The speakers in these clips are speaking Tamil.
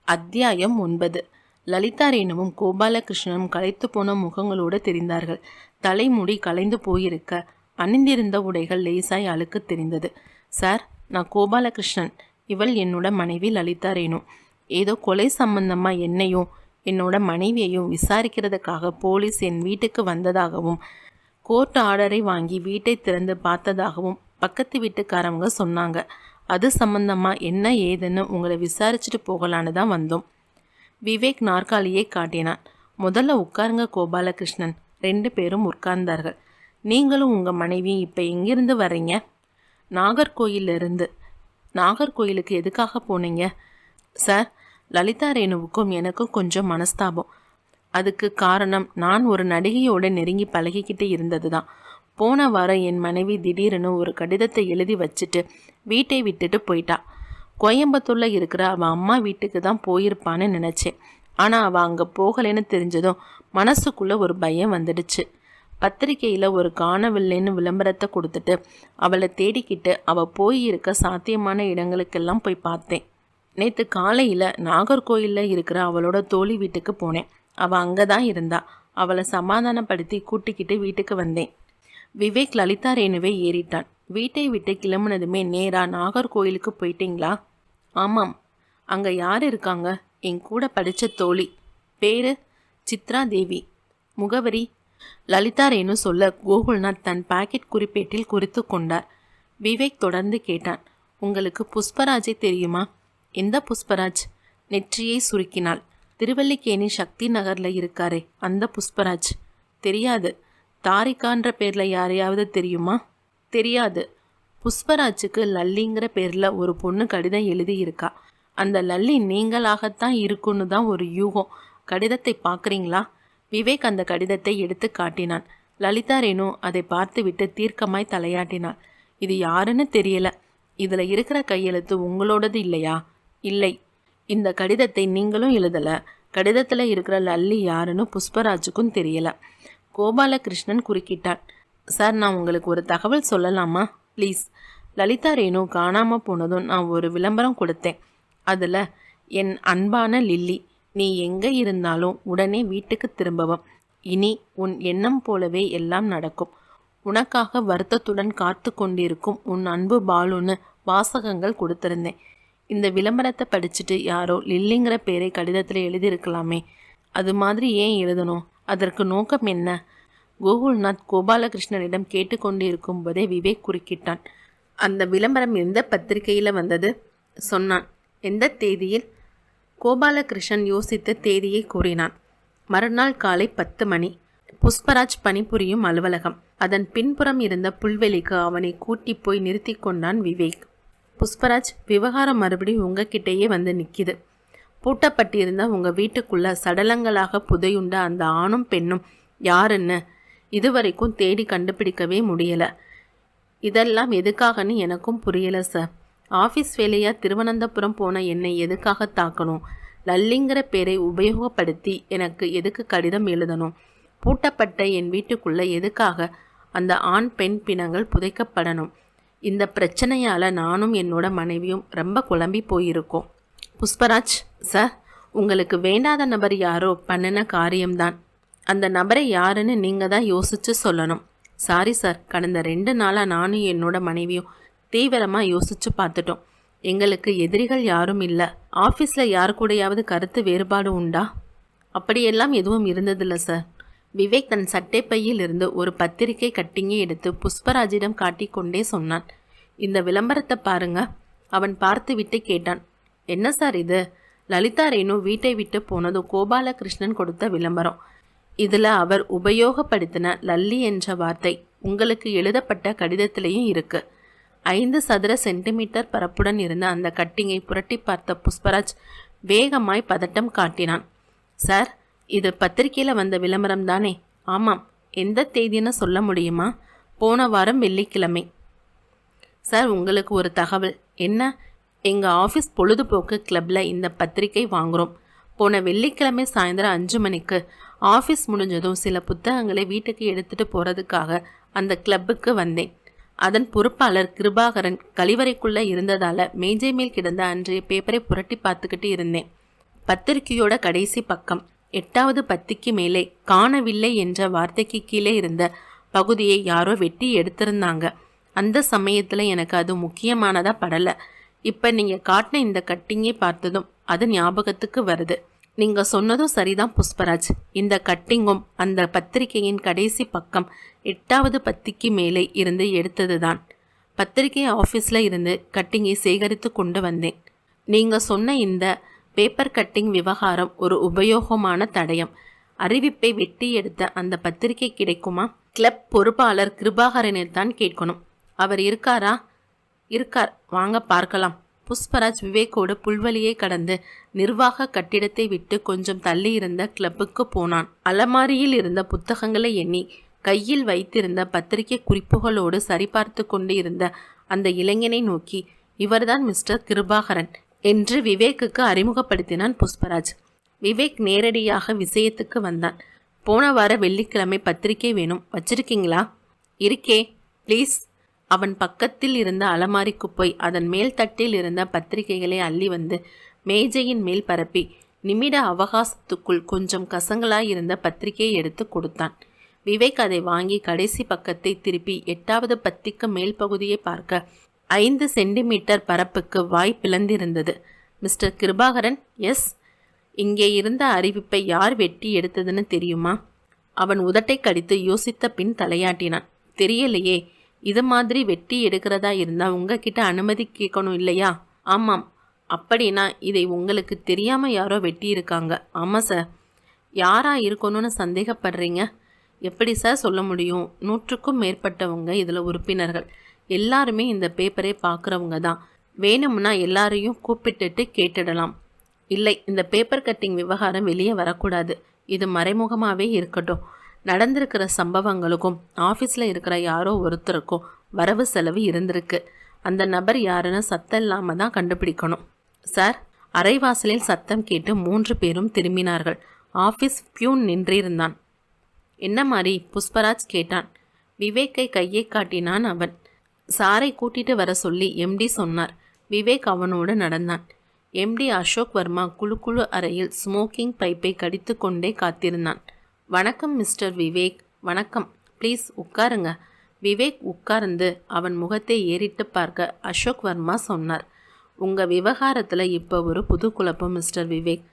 அத்தியாயம் 9. லலிதா ரேணுவும் கோபாலகிருஷ்ணனும் களைத்து போன முகங்களோடு தெரிந்தார்கள். தலைமுடி கலைந்து போயிருக்க அணிந்திருந்த உடைகள் லேசாய் அழுக்கு தெரிந்தது. சார், நான் கோபாலகிருஷ்ணன். இவள் என்னோட மனைவி லலிதா ரேணு. ஏதோ கொலை சம்பந்தமாக என்னையும் என்னோட மனைவியையும் விசாரிக்கிறதுக்காக போலீஸ் என் வீட்டுக்கு வந்ததாகவும் கோர்ட் ஆர்டரை வாங்கி வீட்டை திறந்து பார்த்ததாகவும் பக்கத்து வீட்டுக்காரவங்க சொன்னாங்க. அது சம்பந்தமாக என்ன ஏதுன்னு உங்களை விசாரிச்சுட்டு போகலான்னு தான் வந்தோம். விவேக் நாற்காலியை காட்டினான். முதல்ல உட்காருங்க கோபாலகிருஷ்ணன். 2 பேரும் உட்கார்ந்தார்கள். நீங்களும் உங்கள் மனைவி இப்போ எங்கிருந்து வர்றீங்க? நாகர்கோயிலிருந்து. நாகர்கோயிலுக்கு எதுக்காக போனீங்க? சார், லலிதா ரேணுவுக்கும் எனக்கும் கொஞ்சம் மனஸ்தாபம். அதுக்கு காரணம் நான் ஒரு நடிகையோடு நெருங்கி பழகிக்கிட்டு இருந்தது தான். போன வாரம் என் மனைவி திடீர்னு ஒரு கடிதத்தை எழுதி வச்சுட்டு வீட்டை விட்டுட்டு போயிட்டா. கோயம்புத்தூரில் இருக்கிற அவள் அம்மா வீட்டுக்கு தான் போயிருப்பான்னு நினச்சேன். ஆனால் அவள் அங்கே போகலைன்னு தெரிஞ்சதும் மனசுக்குள்ளே ஒரு பயம் வந்துடுச்சு. பத்திரிக்கையில் ஒரு காணவில்லைன்னு விளம்பரத்தை கொடுத்துட்டு அவளை தேடிக்கிட்டு அவள் போயிருக்க சாத்தியமான இடங்களுக்கெல்லாம் போய் பார்த்தேன். நேற்று காலையில் நாகர்கோயிலில் இருக்கிற அவளோட தோழி வீட்டுக்கு போனேன். அவள் அங்கே தான் இருந்தா. அவளை சமாதானப்படுத்தி கூட்டிக்கிட்டு வீட்டுக்கு வந்தேன். விவேக் லலிதா ரேணுவை ஏறிட்டான். வீட்டை விட்டு கிளம்புனதுமே நேராக நாகர்கோயிலுக்கு போயிட்டீங்களா? ஆமாம். அங்கே யார் இருக்காங்க? என் கூட படித்த தோழி. பேரு சித்ரா தேவி. முகவரி? லலிதா ரேணு சொல்ல கோகுல்நாத் தன் பாக்கெட் குறிப்பேட்டில் குறித்து கொண்டார். விவேக் தொடர்ந்து கேட்டான். உங்களுக்கு புஷ்பராஜை தெரியுமா? எந்த புஷ்பராஜ்? நெற்றியை சுருக்கினாள். திருவல்லிக்கேணி சக்தி நகரில் இருக்காரே அந்த புஷ்பராஜ். தெரியாது. தாரிகான்ற பேரில் யாரையாவது தெரியுமா? தெரியாது. புஷ்பராஜுக்கு லல்லிங்கிற பேரில் ஒரு பொண்ணு கடிதம் எழுதியிருக்கா. அந்த லல்லி நீங்களாகத்தான் இருக்குன்னு தான் ஒரு யூகம். கடிதத்தை பார்க்குறீங்களா? விவேக் அந்த கடிதத்தை எடுத்து காட்டினான். லலிதா ரேணு அதை பார்த்துவிட்டு தீர்க்கமாய் தலையாட்டினாள். இது யாருன்னு தெரியல. இதில் இருக்கிற கையெழுத்து உங்களோடது இல்லையா? இல்லை. இந்த கடிதத்தை நீங்களும் எழுதலை. கடிதத்தில் இருக்கிற லல்லி யாருன்னு புஷ்பராஜுக்கும் தெரியல. கோபாலகிருஷ்ணன் குறுக்கிட்டான். சார், நான் உங்களுக்கு ஒரு தகவல் சொல்லலாமா? ப்ளீஸ். லலிதா ரேணு காணாமல் போனதும் நான் ஒரு விளம்பரம் கொடுத்தேன். அதில் என் அன்பான லில்லி, நீ எங்கே இருந்தாலும் உடனே வீட்டுக்கு திரும்பவும். இனி உன் எண்ணம் போலவே எல்லாம் நடக்கும். உனக்காக வருத்தத்துடன் காத்து கொண்டிருக்கும் உன் அன்பு பாலுன்னு வாசகங்கள் கொடுத்துருந்தேன். இந்த விளம்பரத்தை படிச்சுட்டு யாரோ லில்லிங்கிற பேரை கடிதத்தில் எழுதியிருக்கலாமே. அது மாதிரி ஏன் எழுதணும்? அதற்கு நோக்கம் என்ன? கோகுல்நாத் கோபாலகிருஷ்ணனிடம் கேட்டுக்கொண்டு இருக்கும் போதே விவேக் குறுக்கிட்டான். அந்த விளம்பரம் எந்த பத்திரிகையில் வந்தது? சொன்னான். எந்த தேதியில்? கோபாலகிருஷ்ணன் யோசித்த தேதியை கூறினான். மறுநாள் காலை 10 மணி. புஷ்பராஜ் பணிபுரியும் அலுவலகம். அதன் பின்புறம் இருந்த புல்வெளிக்கு அவனை கூட்டி போய் நிறுத்தி கொண்டான் விவேக். புஷ்பராஜ், விவகாரம் மறுபடியும் உங்ககிட்டயே வந்து நிற்கிது. பூட்டப்பட்டிருந்த உங்கள் வீட்டுக்குள்ளே சடலங்களாக புதையுண்ட அந்த ஆணும் பெண்ணும் யாருன்னு இதுவரைக்கும் தேடி கண்டுபிடிக்கவே முடியலை. இதெல்லாம் எதுக்காகன்னு எனக்கும் புரியலை சார். ஆஃபீஸ் வேலையாக திருவனந்தபுரம் போன என்னை எதுக்காக தாக்கணும்? லல்லிங்கிற பேரை உபயோகப்படுத்தி எனக்கு எதுக்கு கடிதம் எழுதணும்? பூட்டப்பட்ட என் வீட்டுக்குள்ளே எதுக்காக அந்த ஆண் பெண் பிணங்கள் புதைக்கப்படணும்? இந்த பிரச்சனையால் நானும் என்னோட மனைவியும் ரொம்ப குழம்பி போயிருக்கோம். புஷ்பராஜ் சார், உங்களுக்கு வேண்டாத நபர் யாரோ பண்ணின காரியம்தான். அந்த நபரை யாருன்னு நீங்கள் தான் யோசித்து சொல்லணும். சாரி சார், கடந்த 2 நாளாக நானும் என்னோட மனைவியும் தீவிரமாக யோசித்து பார்த்துட்டோம். எங்களுக்கு எதிரிகள் யாரும் இல்லை. ஆஃபீஸில் யாரு கூடையாவது கருத்து வேறுபாடு உண்டா? அப்படியெல்லாம் எதுவும் இருந்ததில்லை சார். விவேக் தன் சட்டைப்பையில் இருந்து ஒரு பத்திரிகை கட்டிங்கை எடுத்து புஷ்பராஜிடம் காட்டிக்கொண்டே சொன்னான். இந்த விளம்பரத்தை பாருங்க. அவன் பார்த்து விட்டு கேட்டான். என்ன சார் இது? லலிதா ரேணு வீட்டை விட்டு போனதும் கோபாலகிருஷ்ணன் கொடுத்த விளம்பரம். இதில் அவர் உபயோகப்படுத்தின லல்லி என்ற வார்த்தை உங்களுக்கு எழுதப்பட்ட கடிதத்திலையும் இருக்கு. 5 சதுர சென்டிமீட்டர் பரப்புடன் இருந்த அந்த கட்டிங்கை புரட்டி பார்த்த புஷ்பராஜ் வேகமாய் பதட்டம் காட்டினான். சார், இது பத்திரிக்கையில் வந்த விளம்பரம் தானே? ஆமாம். எந்த தேதின்னு சொல்ல முடியுமா? போன வாரம் வெள்ளிக்கிழமை. சார், உங்களுக்கு ஒரு தகவல். என்ன? எங்கள் ஆஃபீஸ் பொழுதுபோக்கு கிளப்பில் இந்த பத்திரிக்கை வாங்குகிறோம். போன வெள்ளிக்கிழமை சாயந்தரம் 5 மணிக்கு ஆஃபீஸ் முடிஞ்சதும் சில புத்தகங்களை வீட்டுக்கு எடுத்துகிட்டு போகிறதுக்காக அந்த கிளப்புக்கு வந்தேன். அதன் பொறுப்பாளர் கிருபாகரன் கழிவறைக்குள்ளே இருந்ததால் மேஜை மேல் கிடந்த அன்றைய பேப்பரை புரட்டி பார்த்துக்கிட்டு இருந்தேன். பத்திரிகையோட கடைசி பக்கம் 8வது பத்திக்கு மேலே காணவில்லை என்ற வார்த்தைக்கு கீழே இருந்த பகுதியை யாரோ வெட்டி எடுத்திருந்தாங்க. அந்த சமயத்தில் எனக்கு அது முக்கியமானதாக படலை. இப்போ நீங்கள் காட்டின இந்த கட்டிங்கை பார்த்ததும் அது ஞாபகத்துக்கு வருது. நீங்கள் சொன்னதும் சரிதான் புஷ்பராஜ். இந்த கட்டிங்கும் அந்த பத்திரிகையின் கடைசி பக்கம் 8வது பத்திக்கு மேலே இருந்து எடுத்தது தான். பத்திரிகை ஆஃபீஸில் இருந்து கட்டிங்கை சேகரித்து கொண்டு வந்தேன். நீங்கள் சொன்ன இந்த பேப்பர் கட்டிங் விவகாரம் ஒரு உபயோகமான தடயம். அறிவிப்பை வெட்டி எடுத்த அந்த பத்திரிகை கிடைக்குமா? கிளப் பொறுப்பாளர் கிருபாகரனை தான் கேட்கணும். அவர் இருக்காரா? இருக்கார், வாங்க பார்க்கலாம். புஷ்பராஜ் விவேக்கோடு புல்வெளியை கடந்து நிர்வாக கட்டிடத்தை விட்டு கொஞ்சம் தள்ளி இருந்த கிளப்புக்கு போனான். அலமாரியில் இருந்த புத்தகங்களை எண்ணி கையில் வைத்திருந்த பத்திரிகை குறிப்புகளோடு சரிபார்த்து கொண்டு இருந்த அந்த இளைஞனை நோக்கி, இவர்தான் மிஸ்டர் கிருபாகரன் என்று விவேக்குக்கு அறிமுகப்படுத்தினான் புஷ்பராஜ். விவேக் நேரடியாக விஷயத்துக்கு வந்தான். போன வார வெள்ளிக்கிழமை பத்திரிகை வேணும், வச்சிருக்கீங்களா? இருக்கே, ப்ளீஸ். அவன் பக்கத்தில் இருந்த அலமாரிக்கு போய் அதன் மேல் தட்டில் இருந்த பத்திரிகைகளை அள்ளி வந்து மேஜையின் மேல் பரப்பி நிமிட அவகாசத்துக்குள் கொஞ்சம் கசங்களாயிருந்த பத்திரிகையை எடுத்து கொடுத்தான். விவேக் அதை வாங்கி கடைசி பக்கத்தை திருப்பி 8வது பத்திக்கு மேல் பகுதியை பார்க்க 5 சென்டிமீட்டர் பரப்புக்கு வாய் பிளந்திருந்தது. மிஸ்டர் கிருபாகரன்? எஸ். இங்கே இருந்த அறிவிப்பை யார் வெட்டி எடுத்ததுன்னு தெரியுமா? அவன் உதட்டை கடித்து யோசித்த பின் தலையாட்டினான். தெரியலையே. இது மாதிரி வெட்டி எடுக்கிறதா இருந்தால் உங்ககிட்ட அனுமதி கேட்கணும் இல்லையா? ஆமாம். அப்படின்னா இதை உங்களுக்கு தெரியாமல் யாரோ வெட்டி இருக்காங்க. ஆமாம் சார். யாரா இருக்கணும்னு சந்தேகப்படுறீங்க? எப்படி சார் சொல்ல முடியும்? 100க்கும் மேற்பட்டவங்க இதில் உறுப்பினர்கள். எல்லாருமே இந்த பேப்பரை பார்க்குறவங்க தான். வேணும்னா எல்லாரையும் கூப்பிட்டுட்டு கேட்டுடலாம். இல்லை, இந்த பேப்பர் கட்டிங் விவகாரம் வெளியே வரக்கூடாது. இது மறைமுகமாகவே இருக்கட்டும். நடந்திருக்கிற சம்பவங்களுக்கும் ஆஃபீஸில் இருக்கிற யாரோ ஒருத்தருக்கும் வரவு செலவு இருந்திருக்கு. அந்த நபர் யாருன்னு சத்தம் இல்லாமல் தான் கண்டுபிடிக்கணும். சார். அரைவாசலில் சத்தம் கேட்டு 3 பேரும் திரும்பினார்கள். ஆஃபீஸ் பியூன் நின்றிருந்தான். என்ன மாதிரி? புஷ்பராஜ் கேட்டான். விவேக்கை கையை காட்டினான் அவன். சாரை கூட்டிட்டு வர சொல்லி எம்டி சொன்னார். விவேக் அவனோடு நடந்தான். எம்டி அசோக் வர்மா குழு அறையில் ஸ்மோக்கிங் பைப்பை கடித்து கொண்டே காத்திருந்தான். வணக்கம் மிஸ்டர் விவேக். வணக்கம். ப்ளீஸ் உட்காருங்க. விவேக் உட்கார்ந்து அவன் முகத்தை ஏறிட்டு பார்க்க அசோக் வர்மா சொன்னார். உங்கள் விவகாரத்தில் இப்போ ஒரு புது குழப்பம் மிஸ்டர் விவேக்.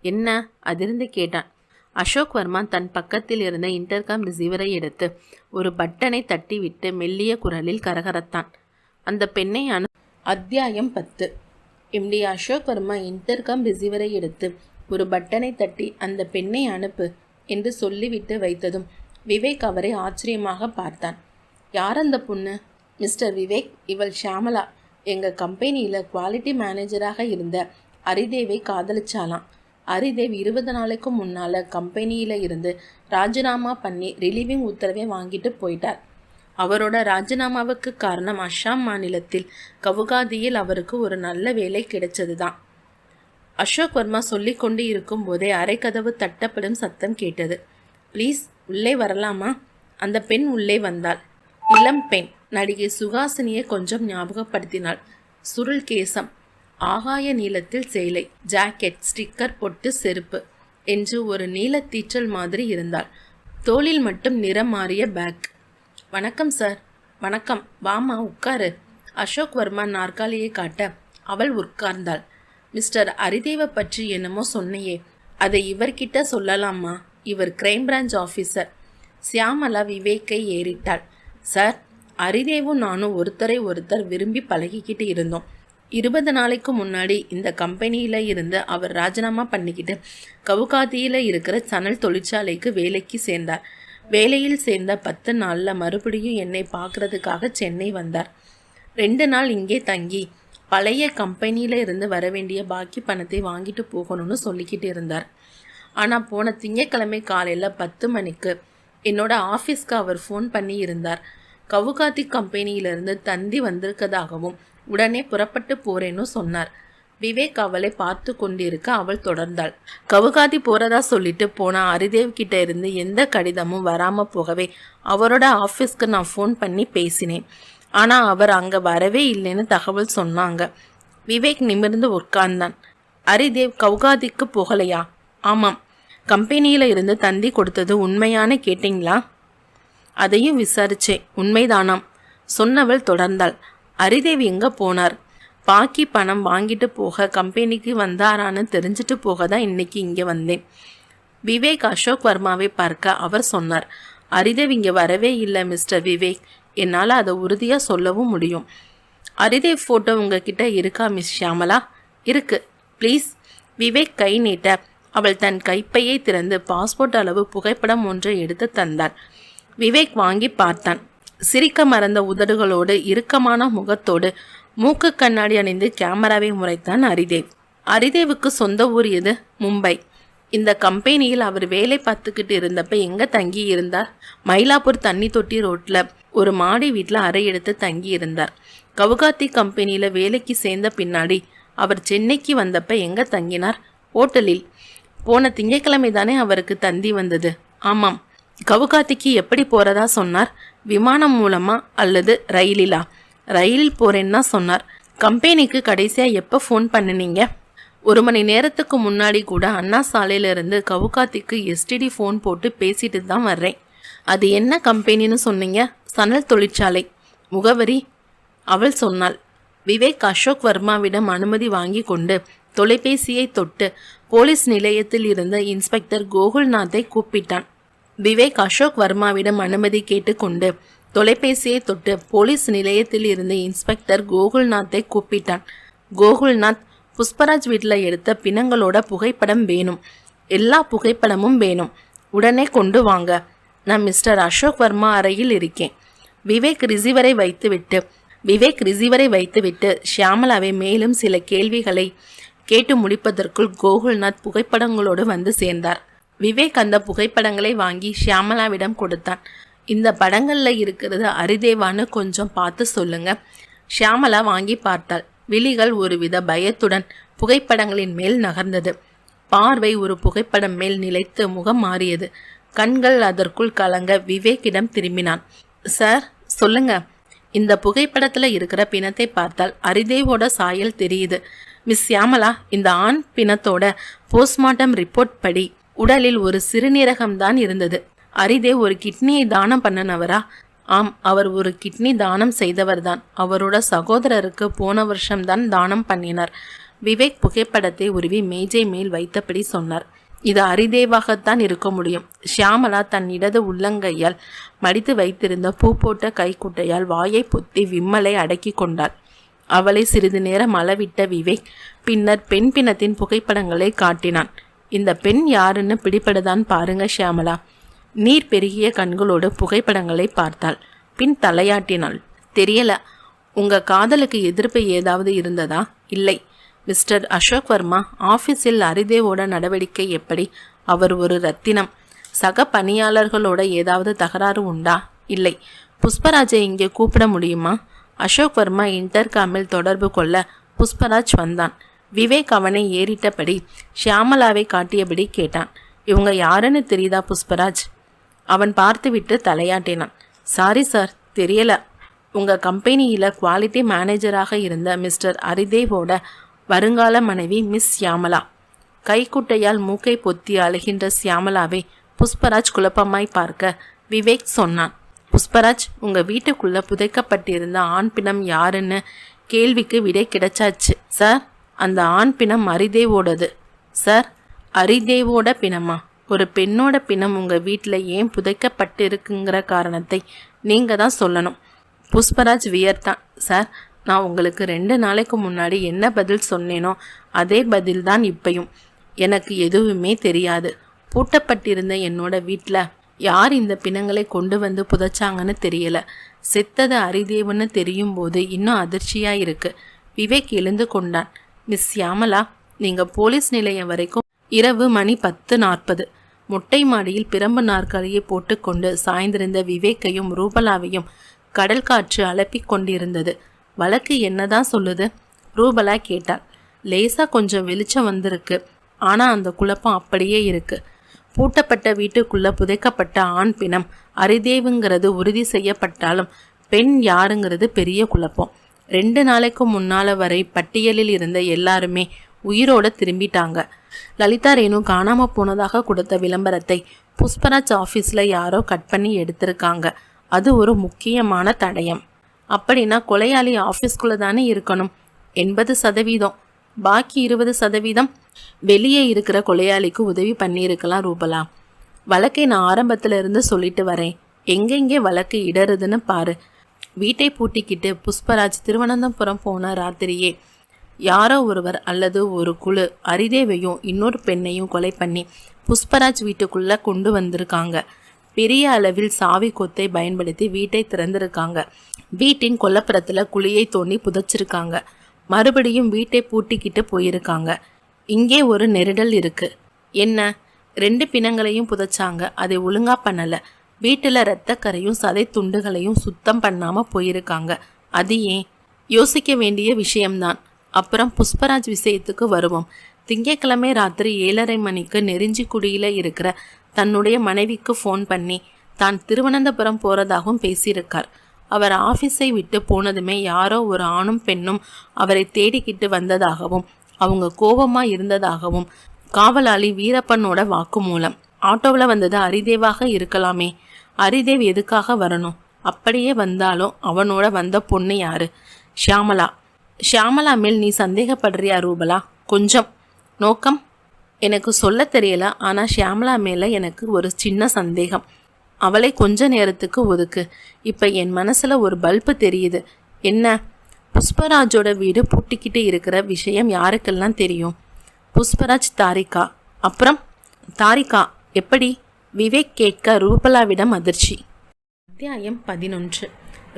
என்ன? அதிர்ந்து கேட்டான். அசோக் வர்மா தன் பக்கத்தில் இருந்த இன்டர்காம் ரிசீவரை எடுத்து ஒரு பட்டனை தட்டி விட்டு மெல்லிய குரலில் கரகரத்தான். அந்த பெண்ணை அத்தியாயம் 10. எம்டி அசோக் வர்மா இன்டர்காம் ரிசீவரை எடுத்து ஒரு பட்டனை தட்டி அந்த பெண்ணை அனுப்பு என்று சொல்லிவிட்டு வைத்ததும் விவேக் அவரை ஆச்சரியமாக பார்த்தான். யார் அந்த பொண்ணு? மிஸ்டர் விவேக், இவள் ஷியாமலா. எங்கள் கம்பெனியில் குவாலிட்டி மேனேஜராக இருந்த அரிதேவை காதலிச்சாலாம். அரிதேவ் 20 நாளைக்கு முன்னால் கம்பெனியில் இருந்து ராஜினாமா பண்ணி ரிலீவிங் உத்தரவை வாங்கிட்டு போயிட்டார். அவரோட ராஜினாமாவுக்கு காரணம் அஸ்ஸாம் மாநிலத்தில் கவுகாதியில் அவருக்கு ஒரு நல்ல வேலை கிடைச்சது தான். அசோக் வர்மா சொல்லி கொண்டு இருக்கும் போதே அரைக்கதவு தட்டப்படும் சத்தம் கேட்டது. ப்ளீஸ் உள்ளே வரலாமா? அந்த பெண் உள்ளே வந்தாள். இளம் பெண். நடிகை சுஹாசினியை கொஞ்சம் ஞாபகப்படுத்தினாள். சுருள் கேசம், ஆகாய நீளத்தில் சேலை, ஜாக்கெட், ஸ்டிக்கர், பொட்டு, செருப்பு என்று ஒரு நீலத்தீற்றல் மாதிரி இருந்தாள். தோளில் மட்டும் நிறம் மாறிய பேக். வணக்கம் சார். வணக்கம். வாமா உட்காரு. அசோக் வர்மா நாற்காலியை காட்ட அவள் உட்கார்ந்தாள். மிஸ்டர் அரிதேவை பற்றி என்னமோ சொன்னையே, அதை இவர்கிட்ட சொல்லலாமா? இவர் கிரைம் பிரான்ச் ஆஃபீஸர். ஷியாமலா விவேக்கை ஏறிட்டாள். சார், அரிதேவும் நானும் ஒருத்தர் விரும்பி பழகிக்கிட்டு இருந்தோம். 20 நாளைக்கு முன்னாடி இந்த கம்பெனியில் இருந்து அவர் ராஜினாமா பண்ணிக்கிட்டு கவுகாதியில் இருக்கிற சணல் தொழிற்சாலைக்கு வேலைக்கு சேர்ந்தார். வேலையில் சேர்ந்த 10 நாளில் மறுபடியும் என்னை பார்க்கறதுக்காக சென்னை வந்தார். 2 நாள் இங்கே தங்கி பழைய கம்பெனியில் இருந்து வர வேண்டிய பாக்கி பணத்தை வாங்கிட்டு போகணும்னு சொல்லிக்கிட்டு இருந்தார். ஆனால் போன திங்கட்கிழமை காலையில் 10 மணிக்கு என்னோட ஆஃபீஸ்க்கு அவர் ஃபோன் பண்ணி இருந்தார். கவுகாதி கம்பெனியிலிருந்து தந்தி வந்திருக்கதாகவும் உடனே புறப்பட்டு போறேன்னு சொன்னார். விவேக் அவளை பார்த்து கொண்டிருக்க அவள் தொடர்ந்தாள். கவுகாதி போறதா சொல்லிட்டு போன அரிதேவ் கிட்ட இருந்து எந்த கடிதமும் வராம போகவே அவரோட ஆஃபீஸ்க்கு நான் ஃபோன் பண்ணி பேசினேன். ஆனால் அவர் அங்கே வரவே இல்லைன்னு தகவல் சொன்னாங்க. விவேக் நிமிர்ந்து உட்கார்ந்தான். அரிதேவ் கவுகாதிக்கு போகலையா? ஆமாம். கம்பெனியில் இருந்து தந்தி கொடுத்தது உண்மையான கேட்டிங்களா? அதையும் விசாரிச்சேன், உண்மைதானாம். சொன்னவள் தொடர்ந்தாள். அரிதேவ் எங்கே போனார்? பாக்கி பணம் வாங்கிட்டு போக கம்பெனிக்கு வந்தாரான்னு தெரிஞ்சுட்டு போக தான் இன்னைக்கு இங்கே வந்தேன். விவேக் அசோக் வர்மாவை பார்க்க அவர் சொன்னார். அரிதேவ் இங்கே வரவே இல்லை மிஸ்டர் விவேக். என்னால் அதை உறுதியாக சொல்லவும் முடியும். அரிதேவ் ஃபோட்டோ உங்ககிட்ட இருக்கா மிஸ் ஷியாமலா? இருக்கு. ப்ளீஸ். விவேக் கை நீட்ட அவள் தன் கைப்பையை திறந்து பாஸ்போர்ட் அளவு புகைப்படம் ஒன்றை எடுத்து தந்தாள். விவேக் வாங்கி பார்த்தான். சிரிக்க மறந்த உதடுகளோடு இறுக்கமான முகத்தோடு மூக்கு கண்ணாடி அணிந்து கேமராவை முறைத்தான் அரிதேவ். அரிதேவுக்கு சொந்த ஊர் எது? மும்பை. இந்த கம்பெனியில் அவர் வேலை பார்த்துக்கிட்டு இருந்தப்ப எங்கே தங்கி இருந்தார்? மயிலாப்பூர் தண்ணி தொட்டி ரோட்டில் ஒரு மாடி வீட்டில் அறை எடுத்து தங்கி இருந்தார். கவுகாத்தி கம்பெனியில் வேலைக்கு சேர்ந்த பின்னாடி அவர் சென்னைக்கு வந்தப்ப எங்கே தங்கினார்? ஹோட்டலில். போன திங்கட்கிழமை தானே அவருக்கு தந்தி வந்தது. ஆமாம். கவுகாத்திக்கு எப்படி போகிறதா சொன்னார்? விமானம் மூலமா அல்லது ரயிலிலா? ரயிலில் போகிறேன்னா சொன்னார். கம்பெனிக்கு கடைசியாக எப்போ ஃபோன் பண்ணினீங்க? 1 மணி நேரத்துக்கு முன்னாடி கூட அண்ணா சாலையிலிருந்து கவுகாத்திக்கு எஸ்டிடி ஃபோன் போட்டு பேசிட்டு தான் வர்றேன். அது என்ன கம்பெனின்னு சொன்னீங்க? சணல் தொழிற்சாலை. முகவரி? அவள் சொன்னாள். விவேக் அசோக் வர்மாவிடம் அனுமதி வாங்கி கொண்டு தொலைபேசியை தொட்டு போலீஸ் நிலையத்தில் இருந்த இன்ஸ்பெக்டர் கோகுல்நாத்தை கூப்பிட்டான். விவேக் அசோக் வர்மாவிடம் அனுமதி கேட்டுக்கொண்டு தொலைபேசியை தொட்டு போலீஸ் நிலையத்தில் இருந்த இன்ஸ்பெக்டர் கோகுல்நாத்தை கூப்பிட்டான். கோகுல்நாத், புஷ்பராஜ் வீட்டில் எடுத்த பிணங்களோட புகைப்படம் வேணும். எல்லா புகைப்படமும் வேணும். உடனே கொண்டு வாங்க. நான் மிஸ்டர் அசோக் வர்மா அறையில் இருக்கேன். விவேக் ரிசீவரை வைத்துவிட்டு ஷியாமலாவை மேலும் சில கேள்விகளை கேட்டு முடிப்பதற்குள் கோகுல்நாத் புகைப்படங்களோடு வந்து சேர்ந்தார். விவேக் அந்த புகைப்படங்களை வாங்கி ஷியாமலாவிடம் கொடுத்தான். இந்த படங்களில் இருக்கிறது அரிதேவான்னு கொஞ்சம் பார்த்து சொல்லுங்க. ஷியாமலா வாங்கி பார்த்தாள். விழிகள் ஒருவித பயத்துடன் புகைப்படங்களின் மேல் நகர்ந்தது. பார்வை ஒரு புகைப்படம் மேல் நிலைத்து முகம் மாறியது. கண்கள் அதற்குள் கலங்க விவேக்கிடம் திரும்பினான். சார் சொல்லுங்க. இந்த புகைப்படத்தில் இருக்கிற பிணத்தை பார்த்தால் அரிதேவோட சாயல் தெரியுது. மிஸ் ஷியாமலா, இந்த ஆண் பிணத்தோட போஸ்ட்மார்ட்டம் ரிப்போர்ட் படி உடலில் ஒரு சிறுநீரகம்தான் இருந்தது. அரிதேவ் ஒரு கிட்னியை தானம் பண்ணனவரா? ஆம், அவர் ஒரு கிட்னி தானம் செய்தவர்தான். அவரோட சகோதரருக்கு போன வருஷம்தான் தானம் பண்ணினார். விவேக் புகைப்படத்தை உருவி மேஜை மேல் வைத்தபடி சொன்னார். இது அரிதேவாகத்தான் இருக்க முடியும். ஷியாமலா தன் இடது உள்ளங்கையால் மடித்து வைத்திருந்த பூ போட்ட கைக்குட்டையால் வாயை பொத்தி விம்மலை அடக்கி கொண்டாள். அவளை சிறிது நேரம் அளவிட்ட விவேக் பின்னர் பெண் பிணத்தின் புகைப்படங்களை காட்டினான். இந்த பெண் யாருன்னு பிடிபடுதான் பாருங்க ஷியாமலா. நீர் பெருகிய கண்களோடு புகைப்படங்களை பார்த்தாள். பின் தலையாட்டினாள். தெரியல. உங்க காதலுக்கு எதிர்ப்பு ஏதாவது இருந்ததா? இல்லை. மிஸ்டர் அசோக் வர்மா ஆஃபீஸில் அரிதேவோட நடவடிக்கை எப்படி? அவர் ஒரு ரத்தினம். சக பணியாளர்களோட ஏதாவது தகராறு உண்டா? இல்லை. புஷ்பராஜை இங்கே கூப்பிட முடியுமா? அசோக் வர்மா இன்டர்காமில் தொடர்பு கொள்ள புஷ்பராஜ் வந்தான். விவேக் அவனை ஏறிட்டபடி ஷியாமலாவை காட்டியபடி கேட்டான். இவங்க யாருன்னு தெரியுதா புஷ்பராஜ்? அவன் பார்த்துவிட்டு தலையாட்டினான். சாரி சார், தெரியல. உங்கள் கம்பெனியில் குவாலிட்டி மேனேஜராக இருந்த மிஸ்டர் அரிதேவோட வருங்கால மனைவி மிஸ் ஷியாமலா. கைக்குட்டையால் மூக்கை பொத்தி அழுகின்ற ஷியாமலாவை புஷ்பராஜ் குழப்பமாய் பார்க்க விவேக் சொன்னான். புஷ்பராஜ், உங்கள் வீட்டுக்குள்ளே புதைக்கப்பட்டிருந்த ஆண் பிணம் யாருன்னு கேள்விக்கு விடை கிடைச்சாச்சு சார். அந்த ஆண் பிணம் அரிதேவோடது. சார், அரிதேவோட பிணமா? ஒரு பெண்ணோட பிணம் உங்கள் வீட்டில் ஏன் புதைக்கப்பட்டிருக்குங்கிற காரணத்தை நீங்கள் தான் சொல்லணும். புஷ்பராஜ் வியர்த்தான். சார், நான் உங்களுக்கு 2 நாளைக்கு முன்னாடி என்ன பதில் சொன்னேனோ அதே பதில் தான் இப்பையும். எனக்கு எதுவுமே தெரியாது. பூட்டப்பட்டிருந்த என்னோட வீட்டில் யார் இந்த பிணங்களை கொண்டு வந்து புதைச்சாங்கன்னு தெரியல. செத்தது அரிதேவுன்னு தெரியும் போது இன்னும் அதிர்ச்சியாக இருக்கு. விவேக் எழுந்து கொண்டான். மிஸ் ஷியாமலா, நீங்கள் போலீஸ் நிலையம் வரைக்கும் இரவு மணி 10:40. மொட்டை மாடியில் பிரம்பு நாற்காலியை போட்டுக்கொண்டு சாய்ந்திருந்த விவேக்கையும் ரூபலாவையும் கடல் காற்று அலப்பிக் கொண்டிருந்தது. வழக்கு என்னதான் சொல்லுது? ரூபலா கேட்டாள். லேசா கொஞ்சம் வெளிச்சம் வந்திருக்கு. ஆனால் அந்த குழப்பம் அப்படியே இருக்கு. பூட்டப்பட்ட வீட்டுக்குள்ள புதைக்கப்பட்ட ஆண் பிணம் அரிதேவுங்கிறது உறுதி செய்யப்பட்டாலும் பெண் யாருங்கிறது பெரிய குழப்பம். 2 நாளைக்கு முன்னால வரை பட்டியலில் இருந்த எல்லாருமே உயிரோட திரும்பிட்டாங்க. லலிதா ரேணு காணாமல் போனதாக கொடுத்த விளம்பரத்தை புஷ்பராஜ் ஆஃபீஸில் யாரோ கட் பண்ணி எடுத்திருக்காங்க. அது ஒரு முக்கியமான தடயம். அப்படின்னா கொலையாளி ஆஃபீஸ்குள்ளே தானே இருக்கணும். 80%. பாக்கி 20% வெளியே இருக்கிற கொலையாளிக்கு உதவி பண்ணியிருக்கலாம் ரூபலா. வழக்கை நான் ஆரம்பத்தில் இருந்து சொல்லிட்டு வரேன். எங்கெங்கே வழக்கு இடருதுன்னு பாரு. வீட்டை பூட்டிக்கிட்டு புஷ்பராஜ் திருவனந்தபுரம் போன ராத்திரியே யாரோ ஒருவர் அல்லது ஒரு குழு அரிதேவையும் இன்னொரு பெண்ணையும் கொலை பண்ணி புஷ்பராஜ் வீட்டுக்குள்ளே கொண்டு வந்திருக்காங்க. பெரிய அளவில் சாவி கொத்தை பயன்படுத்தி வீட்டை திறந்திருக்காங்க. வீட்டின் கொல்லப்புறத்தில் குழியை தோண்டி புதைச்சிருக்காங்க. மறுபடியும் வீட்டை பூட்டிக்கிட்டு போயிருக்காங்க. இங்கே ஒரு நெருடல் இருக்கு. என்ன? 2 பிணங்களையும் புதைச்சாங்க, அதை ஒழுங்கா பண்ணலை. வீட்டில் இரத்தக்கரையும் சதை துண்டுகளையும் சுத்தம் பண்ணாமல் போயிருக்காங்க. அது ஏன்? யோசிக்க வேண்டிய விஷயம்தான். அப்புறம் புஷ்பராஜ் விஷயத்துக்கு வருவோம். திங்கட்கிழமை ராத்திரி 7:30 மணிக்கு நெருஞ்சிக்குடியில் இருக்கிற தன்னுடைய மனைவிக்கு ஃபோன் பண்ணி தான் திருவனந்தபுரம் போகிறதாகவும் பேசியிருக்கார். அவர் ஆஃபீஸை விட்டு போனதுமே யாரோ ஒரு ஆணும் பெண்ணும் அவரை தேடிக்கிட்டு வந்ததாகவும் அவங்க கோபமாக இருந்ததாகவும் காவலாளி வீரப்பனோட வாக்குமூலம். ஆட்டோவில் வந்தது அரிதேவாக இருக்கலாமே. அரிதேவ் எதுக்காக வரணும்? அப்படியே வந்தாலும் அவனோட வந்த பொண்ணு யாரு? ஷியாமலா. ஷியாமலா மேல் நீ சந்தேகப்படுறியா ரூபலா? கொஞ்சம். நோக்கம் எனக்கு சொல்ல தெரியல. ஆனால் ஷியாமலா மேலே எனக்கு ஒரு சின்ன சந்தேகம். அவளை கொஞ்ச நேரத்துக்கு ஒதுக்கு. இப்போ என் மனசில் ஒரு பல்பு தெரியுது. என்ன? புஷ்பராஜோட வீடு பூட்டிக்கிட்டு இருக்கிற விஷயம் யாருக்கெல்லாம் தெரியும்? புஷ்பராஜ், தாரிகா. அப்புறம் தாரிகா எப்படி? விவேக் கேட்க ரூபலாவிடம் அதிர்ச்சி. அத்தியாயம் 11.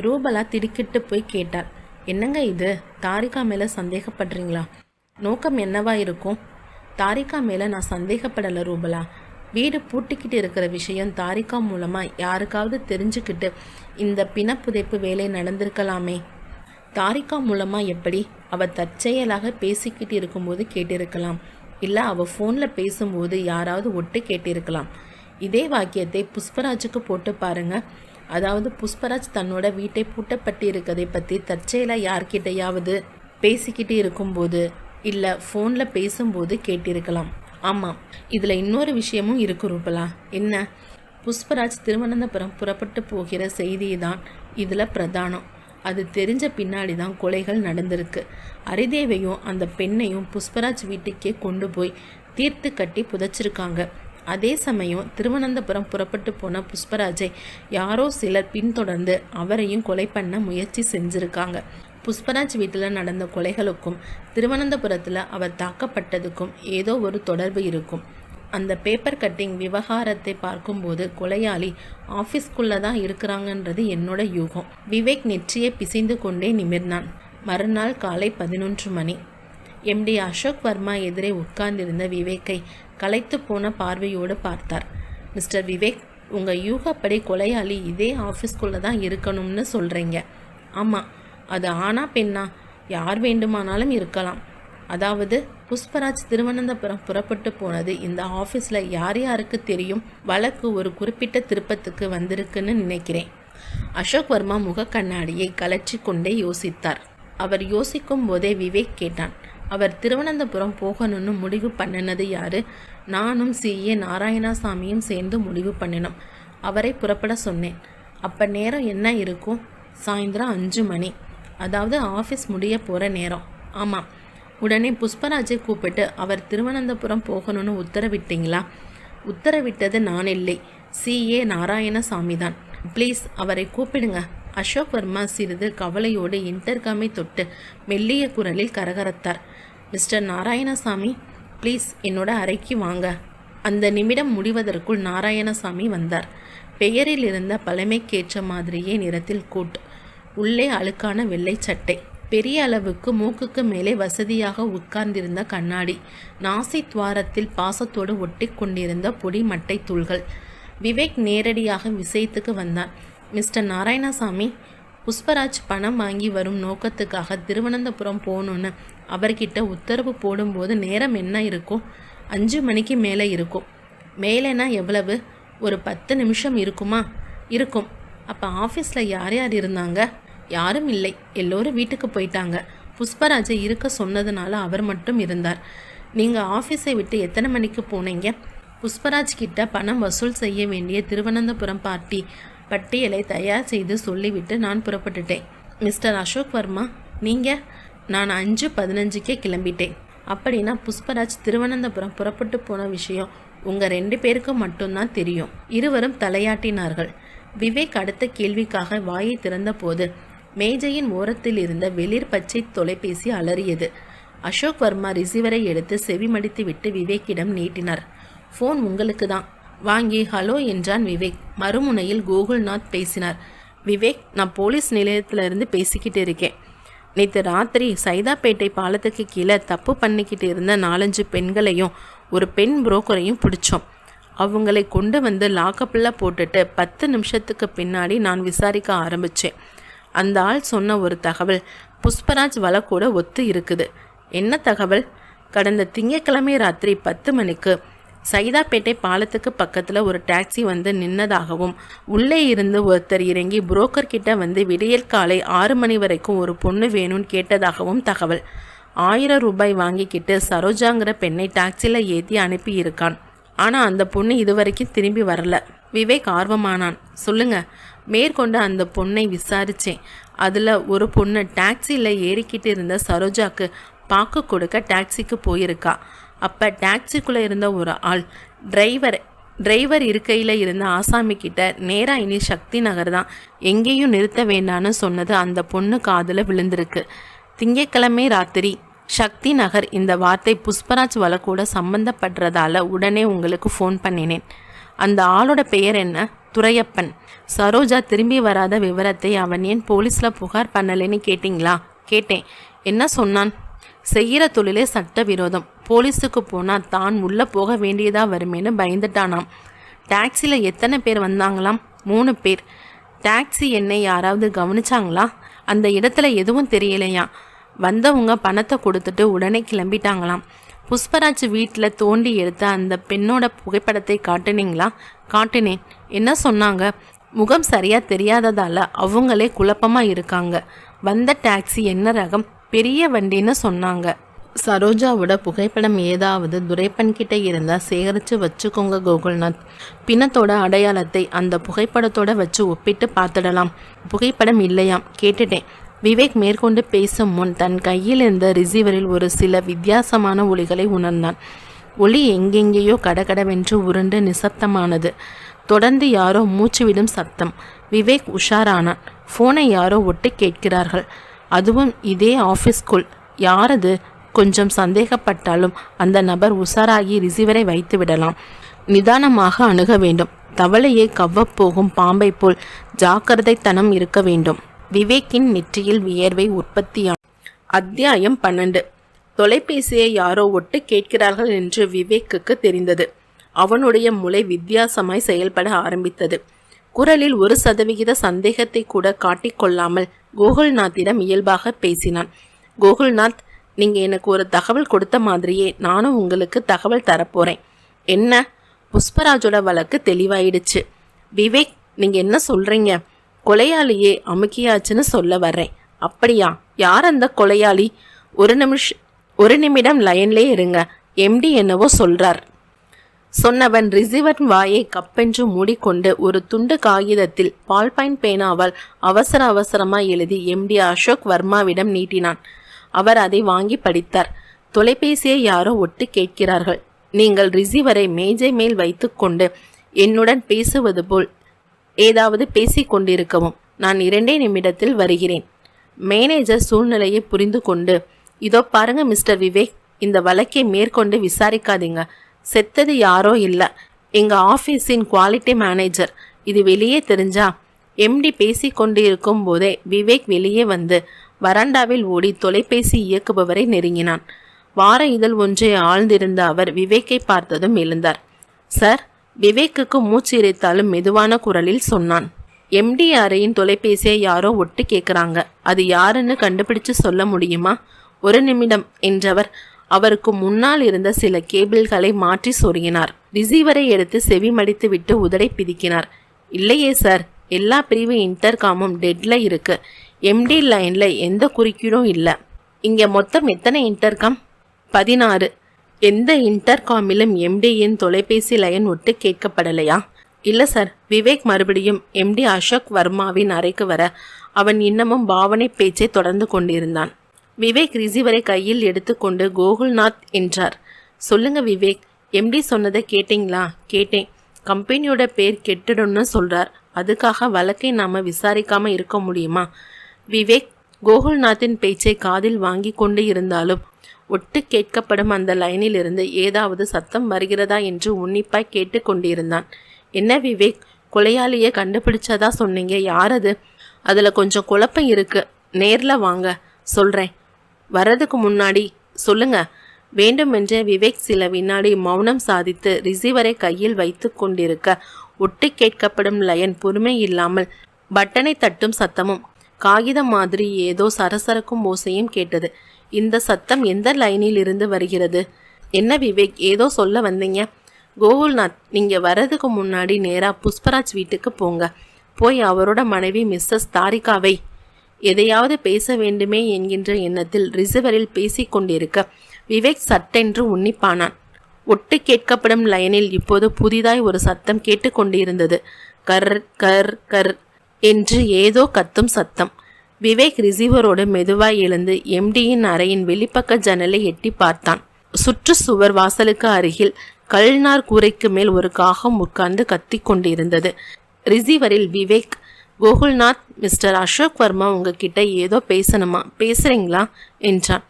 ரூபலா திடுக்கிட்டு போய் கேட்டாள். என்னங்க இது? தாரிகா மேலே சந்தேகப்படுறீங்களா? நோக்கம் என்னவா இருக்கும்? தாரிகா மேலே நான் சந்தேகப்படலை ரூபலா. வீடு பூட்டிக்கிட்டு இருக்கிற விஷயம் தாரிகா மூலமாக யாருக்காவது தெரிஞ்சுக்கிட்டு இந்த பிணப்புதைப்பு வேலை நடந்திருக்கலாமே. தாரிகா மூலமாக எப்படி? அவள் தற்செயலாக பேசிக்கிட்டு இருக்கும்போது கேட்டிருக்கலாம். இல்லை அவள் ஃபோனில் பேசும்போது யாராவது ஒட்டு கேட்டிருக்கலாம். இதே வாக்கியத்தை புஷ்பராஜுக்கு போட்டு பாருங்க. அதாவது புஷ்பராஜ் தன்னோட வீட்டை பூட்டப்பட்டு இருக்கதை பற்றி தற்செயலாக யார்கிட்டையாவது பேசிக்கிட்டு இருக்கும்போது இல்லை ஃபோனில் பேசும்போது கேட்டிருக்கலாம். ஆமாம், இதில் இன்னொரு விஷயமும் இருக்கு ரூபலா. என்ன? புஷ்பராஜ் திருவனந்தபுரம் புறப்பட்டு போகிற செய்தி தான் இதில் பிரதானம். அது தெரிஞ்ச பின்னாடி தான் கொலைகள் நடந்திருக்கு. அரிதேவையும் அந்த பெண்ணையும் புஷ்பராஜ் வீட்டுக்கே கொண்டு போய் தீர்த்து கட்டி புதைச்சிருக்காங்க. அதே சமயம் திருவனந்தபுரம் புறப்பட்டு போன புஷ்பராஜை யாரோ சிலர் பின்தொடர்ந்து அவரையும் கொலை பண்ண முயற்சி செஞ்சுருக்காங்க. புஷ்பராஜ் வீட்டில் நடந்த கொலைகளுக்கும் திருவனந்தபுரத்தில் அவர் தாக்கப்பட்டதுக்கும் ஏதோ ஒரு தொடர்பு இருக்கும். அந்த பேப்பர் கட்டிங் விவகாரத்தை பார்க்கும்போது கொலையாளி ஆஃபீஸ்க்குள்ளே தான் இருக்கிறாங்கன்றது என்னோட யூகம். விவேக் நெற்றியை பிசைந்து கொண்டே நிமிர்ந்தான். மறுநாள் காலை 11 மணி. MD அசோக் வர்மா எதிரே உட்கார்ந்திருந்த விவேக்கை களைத்து போன பார்வையோடு பார்த்தார். மிஸ்டர் விவேக், உங்கள் யூகப்படி கொலையாளி இதே ஆஃபீஸ்க்குள்ளே தான் இருக்கணும்னு சொல்கிறீங்க. ஆமாம், அது ஆனா பெண்ணா யார் வேண்டுமானாலும் இருக்கலாம். அதாவது புஷ்பராஜ் திருவனந்தபுரம் புறப்பட்டு போனது இந்த ஆஃபீஸில் யார் யாருக்கு தெரியும்? வழக்கு ஒரு குறிப்பிட்ட திருப்பத்துக்கு வந்திருக்குன்னு நினைக்கிறேன். அசோக் வர்மா முக கண்ணாடியை கலற்றி கொண்டே யோசித்தார். அவர் யோசிக்கும் போதே விவேக் கேட்டான். அவர் திருவனந்தபுரம் போகணும்னு முடிவு பண்ணினது யாரு? நானும் CA நாராயணசாமியும் சேர்ந்து முடிவு பண்ணினோம். அவரை புறப்பட சொன்னேன். அப்போ நேரம் என்ன இருக்கும்? சாயந்தரம் 5 மணி. அதாவது ஆஃபீஸ் முடிய போகிற நேரம். ஆமாம். உடனே புஷ்பராஜை கூப்பிட்டு அவர் திருவனந்தபுரம் போகணும்னு உத்தரவிட்டீங்களா? உத்தரவிட்டது நான் இல்லை, CA நாராயணசாமி தான். ப்ளீஸ் அவரை கூப்பிடுங்க. அசோக் வர்மா சிறிது கவலையோடு இன்டர்காமை தொட்டு மெல்லிய குரலில் கரகரத்தார். மிஸ்டர் நாராயணசாமி, ப்ளீஸ் என்னோட அறைக்கு வாங்க. அந்த நிமிடம் முடிவதற்குள் நாராயணசாமி வந்தார். பெயரில் இருந்த பழமைக்கேற்ற மாதிரியே நிறத்தில் கோட், உள்ளே அழுக்கான வெள்ளை சட்டை, பெரிய அளவுக்கு மூக்குக்கு மேலே வசதியாக உட்கார்ந்திருந்த கண்ணாடி, நாசி துவாரத்தில் பாசத்தோடு ஒட்டி கொண்டிருந்த பொடி மட்டை தூள்கள். விவேக் நேரடியாக விஷயத்துக்கு வந்தான். மிஸ்டர் நாராயணசாமி, புஷ்பராஜ் பணம் வாங்கி வரும் நோக்கத்துக்காக திருவனந்தபுரம் போகணுன்னு அவர்கிட்ட உத்தரவு போடும்போது நேரம் என்ன இருக்கும்? 5 மணிக்கு மேலே இருக்கும். மேலேனா எவ்வளவு? ஒரு 10 நிமிஷம் இருக்குமா? இருக்கும். அப்போ ஆஃபீஸில் யார் யார் இருந்தாங்க? யாரும் இல்லை, எல்லோரும் வீட்டுக்கு போயிட்டாங்க. புஷ்பராஜை இருக்க சொன்னதுனால அவர் மட்டும் இருந்தார். நீங்கள் ஆஃபீஸை விட்டு எத்தனை மணிக்கு போனீங்க? புஷ்பராஜ் கிட்ட பணம் வசூல் செய்ய வேண்டிய திருவனந்தபுரம் பார்ட்டி பட்டியலை தயார் செய்து சொல்லிவிட்டு நான் புறப்பட்டுட்டேன். மிஸ்டர் அசோக் வர்மா, நீங்கள்? நான் 5:15 கிளம்பிட்டேன். அப்படின்னா புஷ்பராஜ் திருவனந்தபுரம் புறப்பட்டு போன விஷயம் உங்கள் 2 பேருக்கு மட்டும்தான் தெரியும். இருவரும் தலையாட்டினார்கள். விவேக் அடுத்த கேள்விக்காக வாயை திறந்த போது மேஜையின் ஓரத்தில் இருந்த வெளிர் பச்சை தொலைபேசி அலறியது. அசோக் வர்மா ரிசீவரை எடுத்து செவிமடித்து விட்டு விவேக்கிடம் நீட்டினார். ஃபோன் உங்களுக்கு தான், வாங்கி ஹலோ என்றான் விவேக். மறுமுனையில் கோகுல்நாத் பேசினார். விவேக், நான் போலீஸ் நிலையத்திலிருந்து பேசிக்கிட்டு இருக்கேன். நேற்று ராத்திரி சைதாப்பேட்டை பாலத்துக்கு கீழே தப்பு பண்ணிக்கிட்டு இருந்த 4-5 பெண்களையும் ஒரு பெண் புரோக்கரையும் பிடிச்சோம். அவங்களை கொண்டு வந்து லாக்கப்பில் போட்டுட்டு 10 நிமிஷத்துக்கு பின்னாடி நான் விசாரிக்க ஆரம்பித்தேன். அந்த ஆள் சொன்ன ஒரு தகவல் புஷ்பராஜ் வழக்கோட ஒத்து இருக்குது. என்ன தகவல்? கடந்த திங்கட்கிழமை ராத்திரி 10 மணிக்கு சைதாப்பேட்டை பாலத்துக்கு பக்கத்தில் ஒரு டாக்ஸி வந்து நின்னதாகவும் உள்ளே இருந்து ஒருத்தர் இறங்கி புரோக்கர் கிட்ட வந்து விடியல் காலை 6 மணி வரைக்கும் ஒரு பொண்ணு வேணும்னு கேட்டதாகவும் தகவல். 1000 ரூபாய் வாங்கிக்கிட்டு சரோஜாங்கிற பெண்ணை டாக்ஸியில் ஏற்றி அனுப்பி இருக்கான். ஆனால் அந்த பொண்ணு இதுவரைக்கும் திரும்பி வரல. விவேக் ஆர்வமானான். சொல்லுங்க. மேற்கொண்டு அந்த பொண்ணை விசாரித்தேன். அதில் ஒரு பொண்ணு டாக்ஸியில் ஏறிக்கிட்டு இருந்த சரோஜாக்கு பாக்கு கொடுக்க டாக்ஸிக்கு போயிருக்கா. அப்போ டாக்ஸிக்குள்ளே இருந்த ஒரு ஆள் டிரைவர் இருக்கையில் இருந்த ஆசாமி கிட்ட நேராக இனி சக்தி நகர் தான், எங்கேயும் நிறுத்த வேண்டான்னு சொன்னது அந்த பொண்ணு காதில் விழுந்திருக்கு. திங்கட்கிழமை ராத்திரி சக்தி நகர் இந்த வார்த்தை புஷ்பராஜ் வழக்கூட சம்பந்தப்படுறதால உடனே உங்களுக்கு ஃபோன் பண்ணினேன். அந்த ஆளோட பெயர் என்ன? துரையப்பன். சரோஜா திரும்பி வராத விவரத்தை அவன் ஏன் போலீஸில் புகார் பண்ணலைன்னு கேட்டிங்களா? கேட்டேன். என்ன சொன்னான்? செய்கிற தொழிலே சட்ட விரோதம், போலீஸுக்கு போனால் தான் உள்ளே போக வேண்டியதாக வருமேனு பயந்துட்டானாம். டாக்ஸியில் எத்தனை பேர் வந்தாங்களாம்? 3 பேர். டாக்ஸி என்னை யாராவது கவனிச்சாங்களா? அந்த இடத்துல எதுவும் தெரியலையா. வந்தவங்க பணத்தை கொடுத்துட்டு உடனே கிளம்பிட்டாங்களாம். புஷ்பராஜ் வீட்டில் தோண்டி எடுத்த அந்த பெண்ணோட புகைப்படத்தை காட்டுனீங்களா? காட்டினேன். என்ன சொன்னாங்க? முகம் சரியாக தெரியாததால் அவங்களே குழப்பமாக இருக்காங்க. வந்த டாக்ஸி என்ன ரகம், பெரிய வண்டின்னு சொன்னாங்க. சரோஜாவோட புகைப்படம் ஏதாவது துரைப்பன்கிட்ட இருந்தால் சேகரித்து வச்சுக்கோங்க கோகுல்நாத். பிணத்தோட அடையாளத்தை அந்த புகைப்படத்தோட வச்சு ஒப்பிட்டு பார்த்துடலாம். புகைப்படம் இல்லையாம். கேட்டுட்டேன். விவேக் மேற்கொண்டு பேசும் முன் தன் கையில் இருந்த ரிசீவரில் ஒரு சில வித்தியாசமான ஒலிகளை உணர்ந்தான். ஒலி எங்கெங்கேயோ கடகடவென்று உருண்டு நிசப்தமானது. தொடர்ந்து யாரோ மூச்சுவிடும் சத்தம். விவேக் உஷாரானான். ஃபோனை யாரோ ஒட்டு கேட்கிறார்கள். அதுவும் இதே ஆஃபீஸ்குள். யாரது? கொஞ்சம் சந்தேகப்பட்டாலும் அந்த நபர் உஷாராகி ரிசீவரை வைத்து விடலாம். நிதானமாக அணுக வேண்டும். தவளையை கவ்வப்போகும் பாம்பை போல் ஜாக்கிரதைத்தனம் இருக்க வேண்டும். விவேக்கின் நெற்றியில் வியர்வை உற்பத்தியான. அத்தியாயம் 12. தொலைபேசியை யாரோ ஒட்டு கேட்கிறார்கள் என்று விவேக்குக்கு தெரிந்தது. அவனுடைய மூளை வித்தியாசமாய் செயல்பட ஆரம்பித்தது. குரலில் 1% சந்தேகத்தை கூட காட்டிக்கொள்ளாமல் கோகுல்நாத்திடம் இயல்பாக பேசினான். கோகுல்நாத், நீங்கள் எனக்கு ஒரு தகவல் கொடுத்த மாதிரியே நானும் உங்களுக்கு தகவல் தரப்போகிறேன். என்ன? புஷ்பராஜோட வழக்கு தெளிவாயிடுச்சு. விவேக், நீங்கள் என்ன சொல்கிறீங்க? கொலையாளியே அமுக்கியாச்சுன்னு சொல்ல வர்றேன். அப்படியா? யார் அந்த கொலையாளி? ஒரு நிமிடம் லைன்லே இருங்க. எம்டி என்னவோ சொல்றார். சொன்னவன் ரிசீவர் வாயை கப்பென்று மூடிக்கொண்டு ஒரு துண்டு காகிதத்தில் பால்பாயின் பேனாவால் அவசரமாய் எழுதி எம்டி அசோக் வர்மாவிடம் நீட்டினான். அவர் அதை வாங்கி படித்தார். தொலைபேசியை யாரோ ஒட்டு கேட்கிறார்கள். நீங்கள் ரிசீவரை மேஜை மேல் வைத்து கொண்டு என்னுடன் பேசுவது போல் ஏதாவது பேசிக்கொண்டிருக்கவும். நான் 2 நிமிடத்தில் வருகிறேன். மேனேஜர் சூழ்நிலையை புரிந்து கொண்டு, இதோ பாருங்க மிஸ்டர் விவேக், இந்த வழக்கை மேற்கொண்டு விசாரிக்காதீங்க. செத்தது யாரோ இல்லை, எங்கள் ஆஃபீஸின் குவாலிட்டி மேனேஜர். இது வெளியே தெரிஞ்சா? எம்டி பேசி கொண்டு இருக்கும் போதே விவேக் வெளியே வந்து வராண்டாவில் ஓடி தொலைபேசி இயக்குபவரை நெருங்கினான். வார இதழ் ஒன்றை ஆழ்ந்திருந்த அவர் விவேக்கை பார்த்ததும் எழுந்தார். சார், விவேக்குக்கு மூச்சு இறைத்தாலும் மெதுவான குரலில் சொன்னான். எம்டி அறையின் தொலைபேசியை யாரோ ஒட்டு கேட்குறாங்க. அது யாருன்னு கண்டுபிடிச்சு சொல்ல முடியுமா? 1 நிமிடம் என்றவர் அவருக்கு முன்னால் இருந்த சில கேபிள்களை மாற்றி சொருகினார். ரிசீவரை எடுத்து செவி மடித்து விட்டு உதடை பிதிக்கினார். இல்லையே சார், எல்லா பிரிவு இன்டர்காமும் டெட்ல இருக்கு. எம்டி லைன்ல எந்த குறுக்கீடும் இல்லை. இங்கே மொத்தம் எத்தனை இன்டர்காம்? 16. எந்த இன்டர்காமிலும் எம்டியின் தொலைபேசி லைன் ஒட்டு கேட்கப்படலையா? இல்லை சார். விவேக் மறுபடியும் எம்டி அசோக் வர்மாவின் அறைக்கு வர அவன் இன்னமும் பாவனை பேச்சை தொடர்ந்து கொண்டிருந்தான். விவேக் ரிசீவரை கையில் எடுத்துக்கொண்டு கோகுல்நாத் என்றார். சொல்லுங்க விவேக், எம்டி சொன்னதை கேட்டிங்களா? கேட்டேன். கம்பெனியோட பேர் கெட்டுடும்னு சொல்றார். அதுக்காக வழக்கை நாம விசாரிக்காம இருக்க முடியுமா? விவேக் கோகுல்நாத்தின் பேச்சை காதில் வாங்கி கொண்டு இருந்தாலும் ஒட்டு கேட்கப்படும் அந்த லைனில் இருந்து ஏதாவது சத்தம் வருகிறதா என்று உன்னிப்பாய் கேட்டு கொண்டிருந்தான். என்ன விவேக், கொலையாளியை கண்டுபிடிச்சதா சொன்னீங்க, யார் அது? அதில் கொஞ்சம் குழப்பம் இருக்கு, நேரில் வாங்க சொல்கிறேன். வர்றதுக்கு முன்னாடி சொல்லுங்க. வேண்டுமென்றே விவேக் சில வினாடி மௌனம் சாதித்து ரிசீவரை கையில் வைத்து கொண்டிருக்க ஒட்டு கேட்கப்படும் லைன் பொறுமை இல்லாமல் பட்டனை தட்டும் சத்தமும் காகிதம் மாதிரி ஏதோ சரசரக்கும் ஓசையும் கேட்டது. இந்த சத்தம் எந்த லைனில் இருந்து வருகிறது? என்ன விவேக், ஏதோ சொல்ல வந்தீங்க? கோகுல்நாத், நீங்கள் வர்றதுக்கு முன்னாடி நேராக புஷ்பராஜ் வீட்டுக்கு போங்க. போய் அவரோட மனைவி மிஸ்ஸஸ் தாரிகாவை எதையாவது பேச வேண்டுமே என்கின்ற எண்ணத்தில் ரிசீவரில் பேசிக்கொண்டிருக்க விவேக் சட்டென்று உன்னிப்பானான். ஒட்டு கேட்கப்படும் லைனில் இப்போது புதிதாய் ஒரு சத்தம் கேட்டுக்கொண்டிருந்தது. கர் கர் கர் என்று ஏதோ கத்தும் சத்தம். விவேக் ரிசீவரோடு மெதுவாய் எழுந்து எம்டியின் அறையின் வெளிப்பக்க ஜன்னலை எட்டி பார்த்தான். சுற்றுச்சுவர் வாசலுக்கு அருகில் கல்நார் கூரைக்கு மேல் ஒரு காகம் உட்கார்ந்து கத்தி கொண்டிருந்தது. ரிசீவரில் விவேக், கோகுல்நாத், மிஸ்டர் அசோக் வர்மா உங்ககிட்ட ஏதோ பேசணுமா, பேசுறீங்களா என்றான்.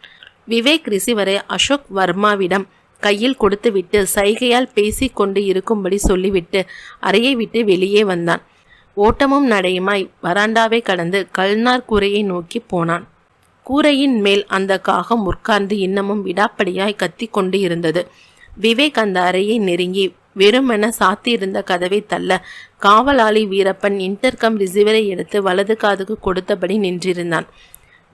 விவேக் ரிசீவரை அசோக் வர்மாவிடம் கையில் கொடுத்துவிட்டு சைகையால் பேசி கொண்டு இருக்கும்படி சொல்லிவிட்டு அறையை விட்டு வெளியே வந்தான். ஓட்டமும் நடையுமாய் வராண்டாவை கடந்து கல்நார் கூரையை நோக்கி போனான். கூரையின் மேல் அந்த காகம் உட்கார்ந்து இன்னமும் விடாப்படியாய் கத்தி கொண்டு இருந்தது. விவேக் அந்த அறையை நெருங்கி வெறுமென சாத்தியிருந்த கதவை தள்ள காவலாளி வீரப்பன் இன்டர்கம் ரிசீவரை எடுத்து வலது காதுக்கு கொடுத்தபடி நின்றிருந்தான்.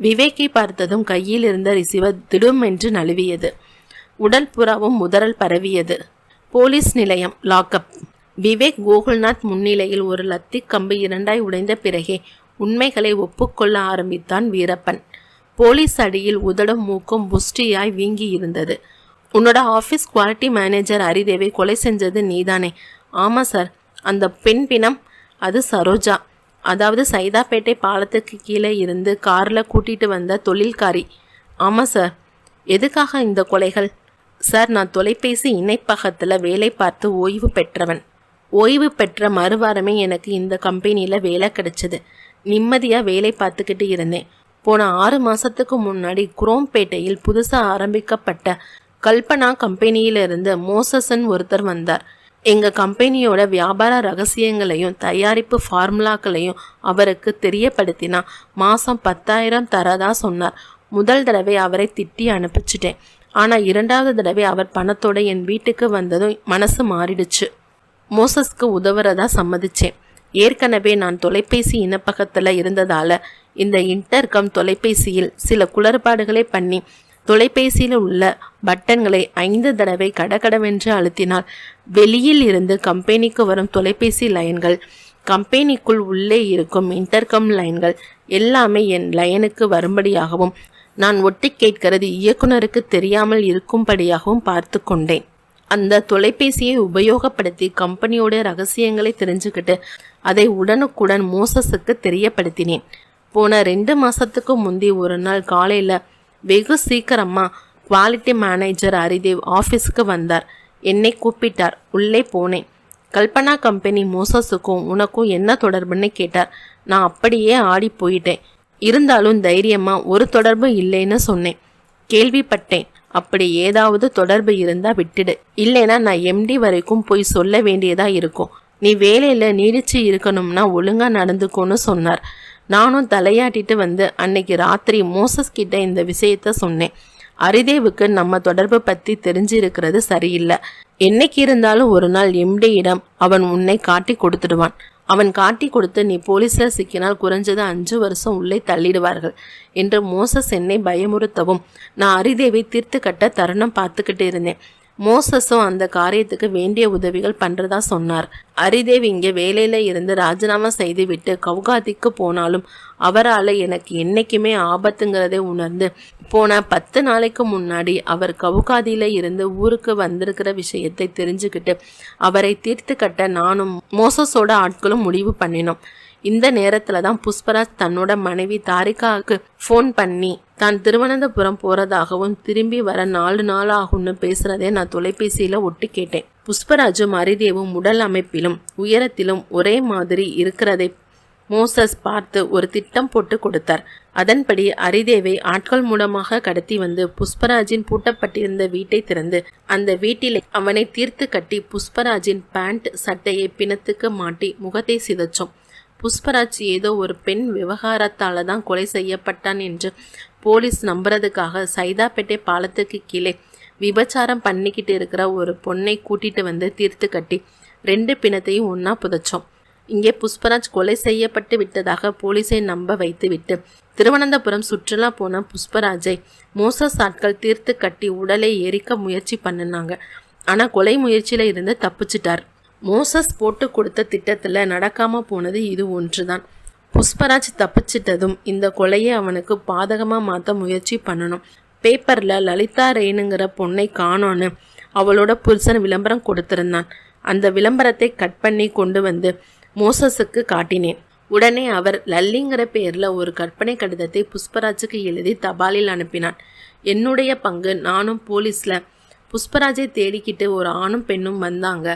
விவேக்கை பார்த்ததும் கையில் இருந்த ரிசீவர் திடும் என்று நழுவியது. உடல் புறாவும் முதரல் பரவியது. போலீஸ் நிலையம், லாக்அப். விவேக் கோகுல்நாத் முன்னிலையில் ஒரு லத்தி கம்பு இரண்டாய் உடைந்த பிறகே உண்மைகளை ஒப்புக்கொள்ள ஆரம்பித்தான் வீரப்பன். போலீஸ் அடியில் உதடும் மூக்கும் புஷ்டியாய் வீங்கி இருந்தது. உன்னோட ஆஃபீஸ் குவாலிட்டி மேனேஜர் ஹரிதேவை கொலை செஞ்சது நீதானே? ஆமாம் சார். அந்த பெண் பிணம்? அது சரோஜா, அதாவது சைதாப்பேட்டை பாலத்துக்கு கீழே இருந்து காரில் கூட்டிகிட்டு வந்த தொழில்காரி. ஆமாம் சார். எதுக்காக இந்த கொலைகள்? சார், நான் தொலைபேசி இணைப்பகத்தில் வேலை பார்த்து ஓய்வு பெற்றவன். ஓய்வு பெற்ற மறுவாரமே எனக்கு இந்த கம்பெனியில் வேலை கிடைச்சது. நிம்மதியாக வேலை பார்த்துக்கிட்டு இருந்தேன். போன 6 மாதத்துக்கு முன்னாடி குரோம்பேட்டையில் புதுசாக ஆரம்பிக்கப்பட்ட கல்பனா கம்பெனியிலிருந்து மோசசன் ஒருத்தர் வந்தார். எங்கள் கம்பெனியோட வியாபார ரகசியங்களையும் தயாரிப்பு ஃபார்முலாக்களையும் அவருக்கு தெரியப்படுத்தினா மாதம் 10,000 தரதா சொன்னார். முதல் தடவை அவரை திட்டி அனுப்பிச்சிட்டேன். ஆனால் 2வது தடவை அவர் பணத்தோட என் வீட்டுக்கு வந்ததும் மனசு மாறிடுச்சு. மோசஸ்க்கு உதவுறதா சம்மதிச்சேன். ஏற்கனவே நான் தொலைபேசி இனப்பகத்தில் இருந்ததால் இந்த இன்டர்கம் தொலைபேசியில் சில குளறுபாடுகளை பண்ணி தொலைபேசியில் உள்ள பட்டன்களை 5 தடவை கடகடவென்று அழுத்தினால் வெளியில் இருந்து கம்பெனிக்கு வரும் தொலைபேசி லைன்கள், கம்பெனிக்குள் உள்ளே இருக்கும் இன்டர்கம் லைன்கள் எல்லாமே என் லைனுக்கு வரும்படியாகவும் நான் ஒட்டி கேட்கிறது இயக்குனருக்கு தெரியாமல் இருக்கும்படியாகவும் பார்த்து கொண்டேன். அந்த தொலைபேசியை உபயோகப்படுத்தி கம்பெனியோட ரகசியங்களை தெரிஞ்சுக்கிட்டு அதை உடனுக்குடன் மோசஸுக்கு தெரியப்படுத்தினேன். போன 2 மாதத்துக்கு முந்தி ஒரு நாள் காலையில் வெகு சீக்கிரமாக குவாலிட்டி மேனேஜர் ஹரிதேவ் ஆஃபீஸுக்கு வந்தார். என்னை கூப்பிட்டார். உள்ளே போனேன். கல்பனா கம்பெனி மோசஸுக்கும் உனக்கும் என்ன தொடர்புன்னு கேட்டார். நான் அப்படியே ஆடி போயிட்டேன். இருந்தாலும் தைரியமாக ஒரு தொடர்பு இல்லைன்னு சொன்னேன். கேள்விப்பட்டேன். அப்படி ஏதாவது தொடர்பு இருந்தால் விட்டுடு, இல்லைன்னா நான் எம்டி வரைக்கும் போய் சொல்ல வேண்டியதாக இருக்கும். நீ வேலையில் நீடிச்சு இருக்கணும்னா ஒழுங்காக நடந்துக்கோன்னு சொன்னார். நானும் தலையாட்டிட்டு வந்து அன்னைக்கு ராத்திரி மோசஸ் கிட்ட இந்த விஷயத்த சொன்னேன். ஹரிதேவுக்கு நம்ம தொடர்பு பற்றி தெரிஞ்சிருக்கிறது சரியில்லை. என்னைக்கு இருந்தாலும் ஒரு நாள் எம்டியிடம் அவன் உன்னை காட்டி கொடுத்துடுவான். அவன் காட்டி கொடுத்து நீ போலீஸில் சிக்கினால் குறைஞ்சது 5 வருஷம் உள்ளே தள்ளிடுவார்கள் என்று மோசஸ் என்னை பயமுறுத்தவும் நான் ஹரிதேவை தீர்த்து கட்ட தருணம் பார்த்துக்கிட்டு இருந்தேன். மோசஸும் அந்த காரியத்துக்கு வேண்டிய உதவிகள் பண்றதா சொன்னார். ஹரிதேவ் இங்கே வேலையில இருந்து ராஜினாமா செய்து விட்டு கவுகாதிக்கு போனாலும் அவரால் எனக்கு என்னைக்குமே ஆபத்துங்கிறதை உணர்ந்து போன 10 நாளைக்கு முன்னாடி அவர் கவுகாதியில இருந்து ஊருக்கு வந்திருக்கிற விஷயத்தை தெரிஞ்சுக்கிட்டு அவரை தீர்த்து கட்ட நானும் மோசஸோட ஆட்களும் முடிவு பண்ணினோம். இந்த நேரத்துல தான் புஷ்பராஜ் தன்னோட மனைவி தாரிகாவுக்கு ஃபோன் பண்ணி தான் திருவனந்தபுரம் போறதாகவும் திரும்பி வர 4 நாள் ஆகும்னு பேசுறதே நான் தொலைபேசியில ஒட்டு கேட்டேன். புஷ்பராஜும் ஹரிதேவும் உடல் அமைப்பிலும் உயரத்திலும் ஒரே மாதிரி இருக்கிறதை மோசஸ் பார்த்து ஒரு திட்டம் போட்டு கொடுத்தார். அதன்படி ஹரிதேவை ஆட்கள் மூலமாக கடத்தி வந்து புஷ்பராஜின் பூட்டப்பட்டிருந்த வீட்டை திறந்து அந்த வீட்டிலே அவனை தீர்த்து கட்டி புஷ்பராஜின் பேண்ட் சட்டையை பிணத்துக்கு மாட்டி முகத்தை சிதைச்சோம். புஷ்பராஜ் ஏதோ ஒரு பெண் விவகாரத்தால தான் கொலை செய்யப்பட்டான் என்று போலீஸ் நம்புறதுக்காக சைதாப்பேட்டை பாலத்துக்கு கீழே விபச்சாரம் பண்ணிக்கிட்டு இருக்கிற ஒரு பொண்ணை கூட்டிட்டு வந்து தீர்த்து கட்டி 2 பிணத்தையும் ஒன்னா புதைச்சோம். இங்கே புஷ்பராஜ் கொலை செய்யப்பட்டு விட்டதாக போலீஸை நம்ப வைத்து விட்டு திருவனந்தபுரம் சுற்றுலா போன புஷ்பராஜை மோசஸ் ஆட்கள் தீர்த்து கட்டி உடலை எரிக்க முயற்சி பண்ணினாங்க. ஆனா கொலை முயற்சியில இருந்து தப்பிச்சிட்டார். மோசஸ் போட்டு கொடுத்த திட்டத்துல நடக்காம போனது இது ஒன்றுதான். புஷ்பராஜ் தப்பிச்சிட்டதும் இந்த கொலையை அவனுக்கு பாதகமா மாத்த முயற்சி பண்ணணும். பேப்பர்ல லலிதா ரேணுங்கிற பொண்ணை காணோன்னு அவளோட புருஷன் விளம்பரம் கொடுத்திருந்தான். அந்த விளம்பரத்தை கட் பண்ணி கொண்டு வந்து மோசஸுக்கு காட்டினேன். உடனே அவர் லல்லிங்கிற பேர்ல ஒரு கற்பனை கடிதத்தை புஷ்பராஜுக்கு எழுதி தபாலில் அனுப்பினான். என்னுடைய பங்கு, நானும் போலீஸ்ல புஷ்பராஜை தேடிக்கிட்டு ஒரு ஆணும் பெண்ணும் வந்தாங்க.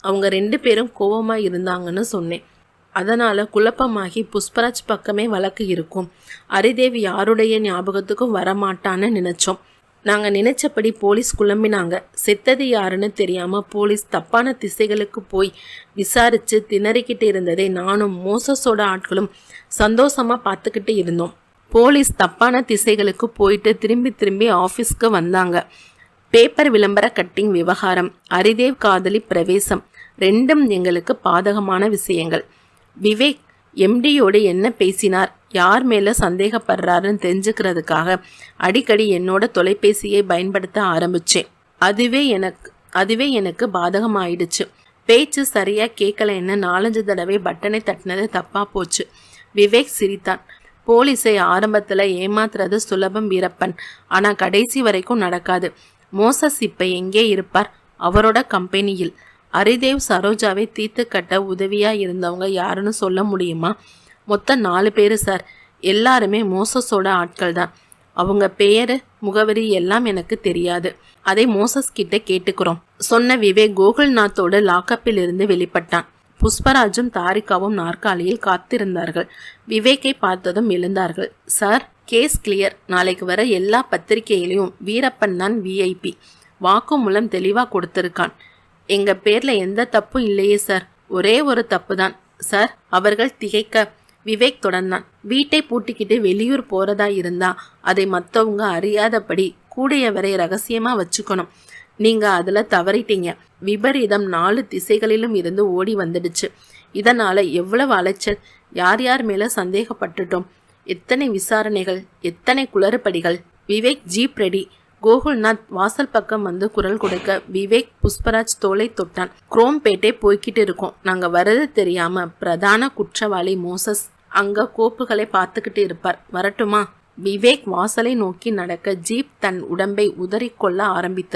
அவங்க 2 பேரும் கோவமா இருந்தாங்கன்னு சொன்னேன். அதனால குழப்பமாகி புஷ்பராஜ் பக்கமே வழக்கு இருக்கும். ஹரிதேவ் யாருடைய ஞாபகத்துக்கும் வரமாட்டான்னு நினைச்சோம். நாங்க நினைச்சபடி போலீஸ் குழம்பினாங்க. செத்தது யாருன்னு தெரியாம போலீஸ் தப்பான திசைகளுக்கு போய் விசாரிச்சு திணறிக்கிட்டு இருந்ததை நானும் மோசஸோட ஆட்களும் சந்தோஷமா பார்த்துக்கிட்டு இருந்தோம். போலீஸ் தப்பான திசைகளுக்கு போயிட்டு திரும்பி ஆபீஸ்க்கு வந்தாங்க. பேப்பர் விளம்பர கட்டிங் விவகாரம், ஹரிதேவ் காதலி பிரவேசம், 2ம் எங்களுக்கு பாதகமான விஷயங்கள். விவேக் எம்டியோடு என்ன பேசினார், யார் மேல சந்தேகப்படுறாருன்னு தெரிஞ்சுக்கிறதுக்காக அடிக்கடி என்னோட தொலைபேசியை பயன்படுத்த ஆரம்பிச்சேன். அதுவே எனக்கு பாதகமாயிடுச்சு. பேச்சு சரியா கேட்கலன்னு 4-5 தடவை பட்டனை தட்டினது தப்பா போச்சு. விவேக் சிரித்தான். போலீஸை ஆரம்பத்துல ஏமாத்துறது சுலபம் வீரப்பன், ஆனா கடைசி வரைக்கும் நடக்காது. மோசஸ் இப்ப எங்கே இருப்பார்? அவரோட கம்பெனியில். ஹரிதேவ் சரோஜாவை தீர்த்து கட்ட உதவியா இருந்தவங்க யாருன்னு சொல்ல முடியுமா? மொத்தம் 4 பேரு சார். எல்லாருமே மோசஸோட ஆட்கள் தான். அவங்க பேரு முகவரி எல்லாம் எனக்கு தெரியாது. அதை மோசஸ் கிட்ட கேட்டுக்கிறோம் சொன்ன விவேக் கோகுல்நாத்தோட லாக்கப்பில் இருந்து வெளிப்பட்டான். புஷ்பராஜும் தாரிகாவும் நாற்காலியில் காத்திருந்தார்கள். விவேக்கை பார்த்ததும் எழுந்தார்கள். Sir, case clear. நாளைக்கு வர எல்லா பத்திரிகையிலையும் வீரப்பன் தான் VIP. வாக்குமூலம் தெளிவா கொடுத்திருக்கான். எங்க பேர்ல எந்த தப்பும் இல்லையே சார். ஒரே ஒரு தப்பு தான் சார். அவர்கள் திகைக்க விவேக் தொடர்ந்தான். வீட்டை பூட்டிக்கிட்டு வெளியூர் போறதா இருந்தா அதை மற்றவங்க அறியாதபடி கூடிய வரை ரகசியமா வச்சுக்கணும். நீங்க அதுல தவறிட்டீங்க. விபரீதம் 4 திசைகளிலும் இருந்து ஓடி வந்துடுச்சு. இதனால எவ்வளவு அலைச்சல், யார் மேல சந்தேகப்பட்டுட்டோம். எத்தனை விசாரணைகள், எத்தனை குளறுபடிகள். Vivek jeep ready. கோகுல்நாத் வாசல் பக்கம் வந்து குரல் கொடுக்க விவேக் புஷ்பராஜ் தோலை தொட்டான். குரோம்பேட்டை போய்கிட்டு இருக்கோம். நாங்க வர்றது தெரியாம பிரதான குற்றவாளி மோசஸ் அங்க கோப்புகளை பார்த்துக்கிட்டு இருப்பார். வரட்டுமா? விவேக் வாசலை நோக்கி நடக்க ஜீப் தன் உடம்பை உதறிக்கொள்ள ஆரம்பித்தது.